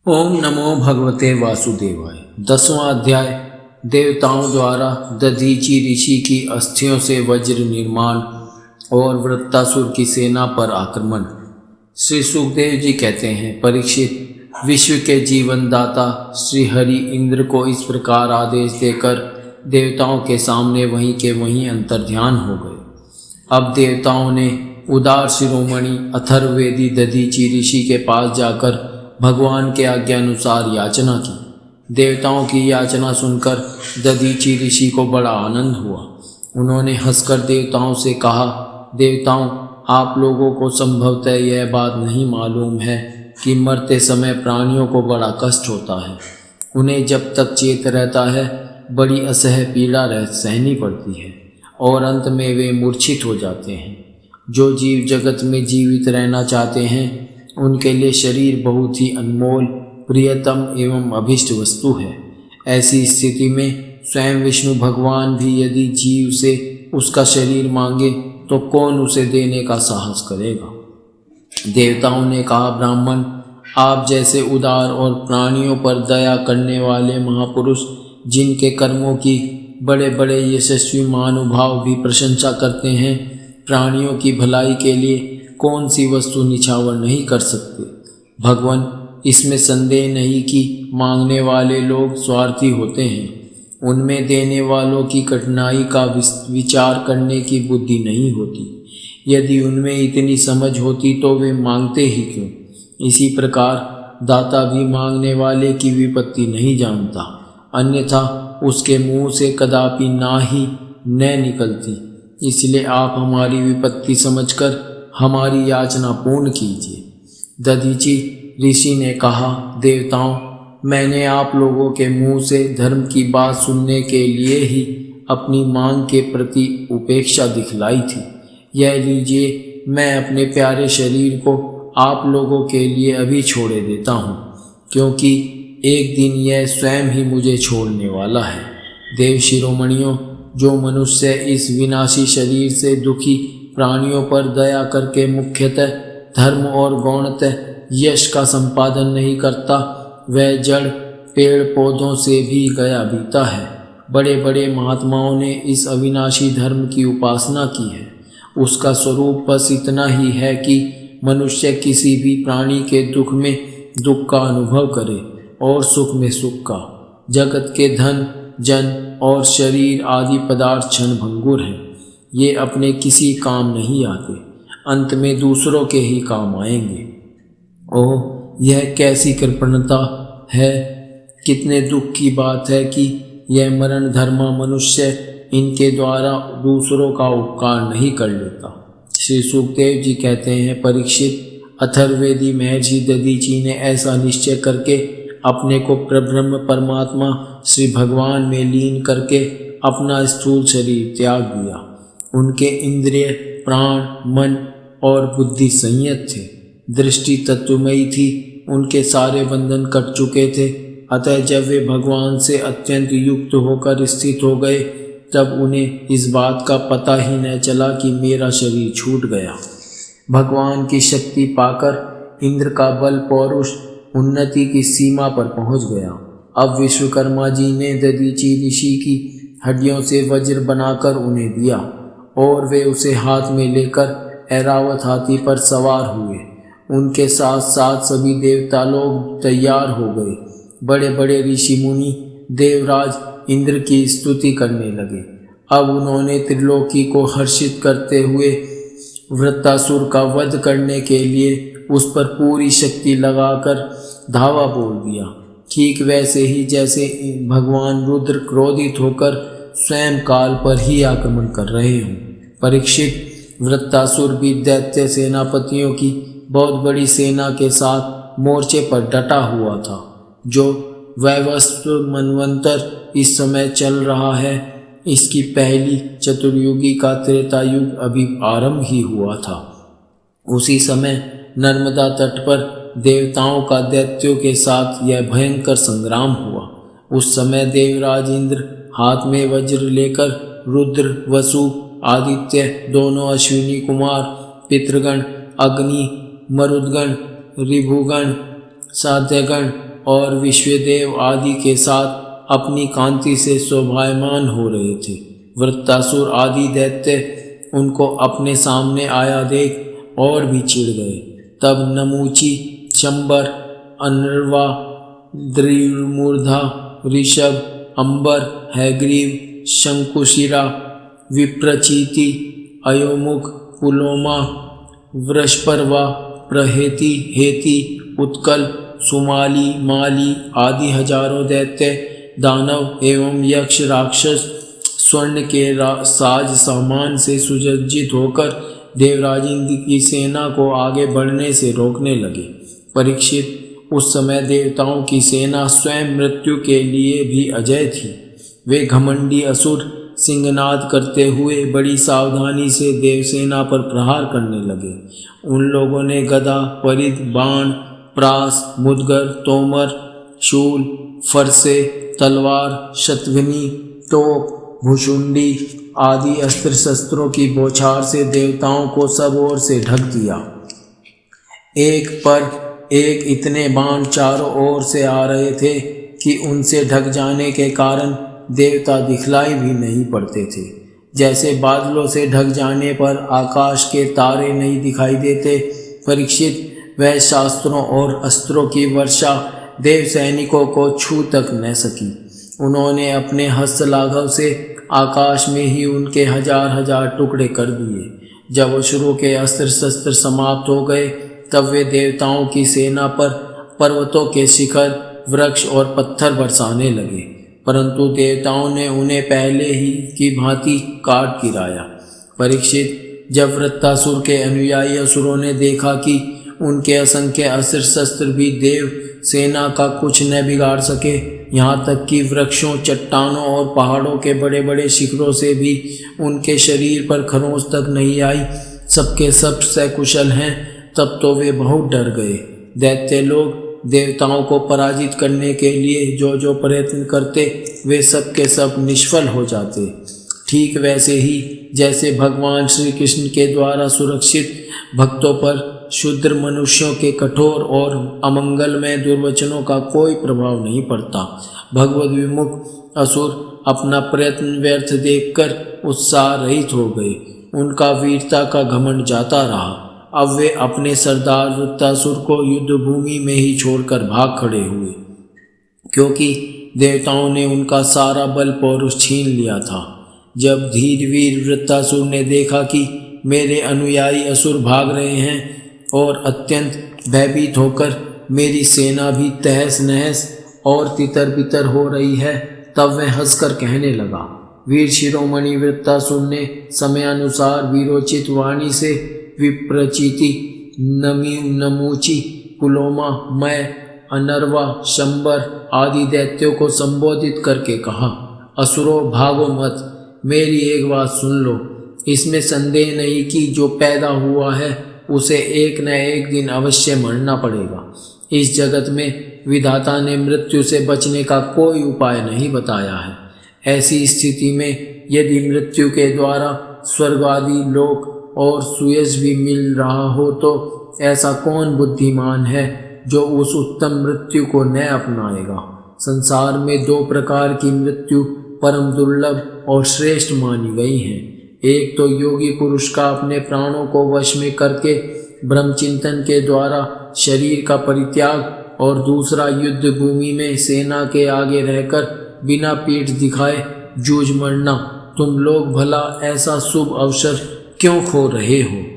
ओम नमो भगवते वासुदेवाय। 10वां अध्याय। देवताओं द्वारा दधीचि ऋषि की अस्थियों से वज्र निर्माण और वृत्तासुर की सेना पर आक्रमण। श्री सुखदेव जी कहते हैं, परीक्षित, विश्व के जीवन दाता श्री हरि इंद्र को इस प्रकार आदेश देकर देवताओं के सामने वहीं के वहीं अंतर्ध्यान हो गए। अब देवताओं ने उदार शिरोमणि अथर्ववेदी दधीचि ऋषि के पास जाकर भगवान के आज्ञा अनुसार याचना की। देवताओं की याचना सुनकर दधीचि ऋषि को बड़ा आनंद हुआ। उन्होंने हंसकर देवताओं से कहा, देवताओं, आप लोगों को संभवतः यह बात नहीं मालूम है कि मरते समय प्राणियों को बड़ा कष्ट होता है। उन्हें जब तक चेत रहता है बड़ी असह्य पीड़ा सहनी पड़ती है और अंत में वे मूर्छित हो जाते हैं। जो जीव जगत में जीवित रहना चाहते हैं उनके लिए शरीर बहुत ही अनमोल, प्रियतम एवं अभिष्ट वस्तु है। ऐसी स्थिति में स्वयं विष्णु भगवान भी यदि जीव से उसका शरीर मांगे तो कौन उसे देने का साहस करेगा। देवताओं ने कहा, ब्राह्मण, आप जैसे उदार और प्राणियों पर दया करने वाले महापुरुष, जिनके कर्मों की बड़े बड़े यशस्वी महानुभाव भी प्रशंसा करते हैं, प्राणियों की भलाई के लिए कौन सी वस्तु निछावर नहीं कर सकते। भगवान, इसमें संदेह नहीं कि मांगने वाले लोग स्वार्थी होते हैं। उनमें देने वालों की कठिनाई का विचार करने की बुद्धि नहीं होती। यदि उनमें इतनी समझ होती तो वे मांगते ही क्यों। इसी प्रकार दाता भी मांगने वाले की विपत्ति नहीं जानता, अन्यथा उसके मुंह से कदापि ना ही न निकलती। इसलिए आप हमारी विपत्ति समझकर हमारी याचना पूर्ण कीजिए। दधीचि ऋषि ने कहा, देवताओं, मैंने आप लोगों के मुंह से धर्म की बात सुनने के लिए ही अपनी मांग के प्रति उपेक्षा दिखलाई थी। यह लीजिए, मैं अपने प्यारे शरीर को आप लोगों के लिए अभी छोड़े देता हूँ, क्योंकि एक दिन यह स्वयं ही मुझे छोड़ने वाला है। देव शिरोमणियों, जो मनुष्य इस विनाशी शरीर से दुखी प्राणियों पर दया करके मुख्यतः धर्म और गौणतः यश का संपादन नहीं करता, वह जड़ पेड़ पौधों से भी गया बीता है। बड़े बड़े महात्माओं ने इस अविनाशी धर्म की उपासना की है। उसका स्वरूप बस इतना ही है कि मनुष्य किसी भी प्राणी के दुख में दुख का अनुभव करे और सुख में सुख का। जगत के धन, जन और शरीर आदि पदार्थ क्षणभंगुर हैं। ये अपने किसी काम नहीं आते, अंत में दूसरों के ही काम आएंगे। ओह, यह कैसी कृपणता है! कितने दुख की बात है कि यह मरण धर्मा मनुष्य इनके द्वारा दूसरों का उपकार नहीं कर लेता। श्री सुखदेव जी कहते हैं, परीक्षित, अथर्ववेदी महर्षि दधीचि ने ऐसा निश्चय करके अपने को परब्रह्म परमात्मा श्री भगवान में लीन करके अपना स्थूल शरीर त्याग दिया। उनके इंद्रिय, प्राण, मन और बुद्धि संयत थे। दृष्टि तत्वमयी थी। उनके सारे बंधन कट चुके थे। अतः जब वे भगवान से अत्यंत युक्त होकर स्थित हो गए, तब उन्हें इस बात का पता ही न चला कि मेरा शरीर छूट गया। भगवान की शक्ति पाकर इंद्र का बल पौरुष उन्नति की सीमा पर पहुंच गया। अब विश्वकर्मा जी ने दधीचि ऋषि की हड्डियों से वज्र बनाकर उन्हें दिया और वे उसे हाथ में लेकर ऐरावत हाथी पर सवार हुए। उनके साथ साथ सभी देवता लोग तैयार हो गए। बड़े बड़े ऋषि मुनि देवराज इंद्र की स्तुति करने लगे। अब उन्होंने त्रिलोकी को हर्षित करते हुए वृत्तासुर का वध करने के लिए उस पर पूरी शक्ति लगाकर धावा बोल दिया। ठीक वैसे ही जैसे भगवान रुद्र क्रोधित होकर स्वयं काल पर ही आक्रमण कर रहे हों। परीक्षित, वृत्तासुर भी दैत्य सेनापतियों की बहुत बड़ी सेना के साथ मोर्चे पर डटा हुआ था। जो वैवस्व मनवंतर इस समय चल रहा है, इसकी पहली चतुर्युगी का त्रेता युग अभी आरंभ ही हुआ था। उसी समय नर्मदा तट पर देवताओं का दैत्यों के साथ यह भयंकर संग्राम हुआ। उस समय देवराज इंद्र हाथ में वज्र लेकर रुद्र, वसु, आदित्य, दोनों अश्विनी कुमार, पितृगण, अग्नि, मरुदगण, ऋभुगण, साध्यगण और विश्वदेव आदि के साथ अपनी कांति से शोभायमान हो रहे थे। वृत्तासुर आदि दैत्य उनको अपने सामने आया देख और भी चिढ़ गए। तब नमूची, शंबर, अनर्वा, द्रिमूर्धा, ऋषभ, अंबर, हैग्रीव, शंकुशिरा, विप्रचीति, अयोमुख, पुलोमा, वृषपर्वा, प्रहेति, हेति, उत्कल, सुमाली, माली आदि हजारों दैत्य, दानव एवं यक्ष राक्षस स्वर्ण के साज सामान से सुसज्जित होकर देवराज इंद्र की सेना को आगे बढ़ने से रोकने लगे। परीक्षित, उस समय देवताओं की सेना स्वयं मृत्यु के लिए भी अजय थी। वे घमंडी असुर सिंहनाद करते हुए बड़ी सावधानी से देवसेना पर प्रहार करने लगे। उन लोगों ने गदा, परिध, बाण, प्रास, मुदगर, तोमर, शूल, फरसे, तलवार, शतघ्नी, तोप, भुशुंडी आदि अस्त्र शस्त्रों की बौछार से देवताओं को सब ओर से ढक दिया। एक पर एक इतने बाण चारों ओर से आ रहे थे कि उनसे ढक जाने के कारण देवता दिखलाई भी नहीं पड़ते थे। जैसे बादलों से ढक जाने पर आकाश के तारे नहीं दिखाई देते। परीक्षित, वह शास्त्रों और अस्त्रों की वर्षा देव सैनिकों को छू तक न सकी। उन्होंने अपने हस्तलाघव से आकाश में ही उनके हजार हजार टुकड़े कर दिए। जब असुरों के अस्त्र शस्त्र समाप्त हो गए तब वे देवताओं की सेना पर पर्वतों के शिखर, वृक्ष और पत्थर बरसाने लगे, परंतु देवताओं ने उन्हें पहले ही की भांति काट गिराया। परीक्षित, जब वृत्तासुर के अनुयायी असुरों ने देखा कि उनके असंख्य अस्त्र शस्त्र भी देव सेना का कुछ न बिगाड़ सके, यहाँ तक कि वृक्षों, चट्टानों और पहाड़ों के बड़े बड़े शिखरों से भी उनके शरीर पर खरोंच तक नहीं आई, सबके सब सकुशल हैं, तब तो वे बहुत डर गए। दैत्य लोग देवताओं को पराजित करने के लिए जो जो प्रयत्न करते वे सब के सब निष्फल हो जाते। ठीक वैसे ही जैसे भगवान श्री कृष्ण के द्वारा सुरक्षित भक्तों पर शूद्र मनुष्यों के कठोर और अमंगलमय दुर्वचनों का कोई प्रभाव नहीं पड़ता। भगवद विमुख असुर अपना प्रयत्न व्यर्थ देखकर उत्साह रहित हो गए। उनका वीरता का घमंड जाता रहा। अब वे अपने सरदार वृत्तासुर को युद्ध भूमि में ही छोड़कर भाग खड़े हुए, क्योंकि देवताओं ने उनका सारा बल पौरुष छीन लिया था। जब धीरवीर वृत्तासुर ने देखा कि मेरे अनुयायी असुर भाग रहे हैं और अत्यंत भयभीत होकर मेरी सेना भी तहस नहस और तितर बितर हो रही है, तब वह हंसकर कहने लगा। वीर शिरोमणि वृत्तासुर ने समयानुसार वीरोचित वाणी से विप्रचीति, नमूची, पुलोमा, मैं, अनर्वा, शंबर आदि दैत्यों को संबोधित करके कहा, असुरों, भागो मत, मेरी एक बात सुन लो। इसमें संदेह नहीं कि जो पैदा हुआ है उसे एक न एक दिन अवश्य मरना पड़ेगा। इस जगत में विधाता ने मृत्यु से बचने का कोई उपाय नहीं बताया है। ऐसी स्थिति में यदि मृत्यु के द्वारा स्वर्ग आदि लोक और सुयश भी मिल रहा हो तो ऐसा कौन बुद्धिमान है जो उस उत्तम मृत्यु को न अपनाएगा। संसार में दो प्रकार की मृत्यु परम दुर्लभ और श्रेष्ठ मानी गई हैं। एक तो योगी पुरुष का अपने प्राणों को वश में करके ब्रह्मचिंतन के द्वारा शरीर का परित्याग, और दूसरा युद्ध भूमि में सेना के आगे रहकर बिना पीठ दिखाए जूझ मरना। तुम लोग भला ऐसा शुभ अवसर क्यों खो रहे हो?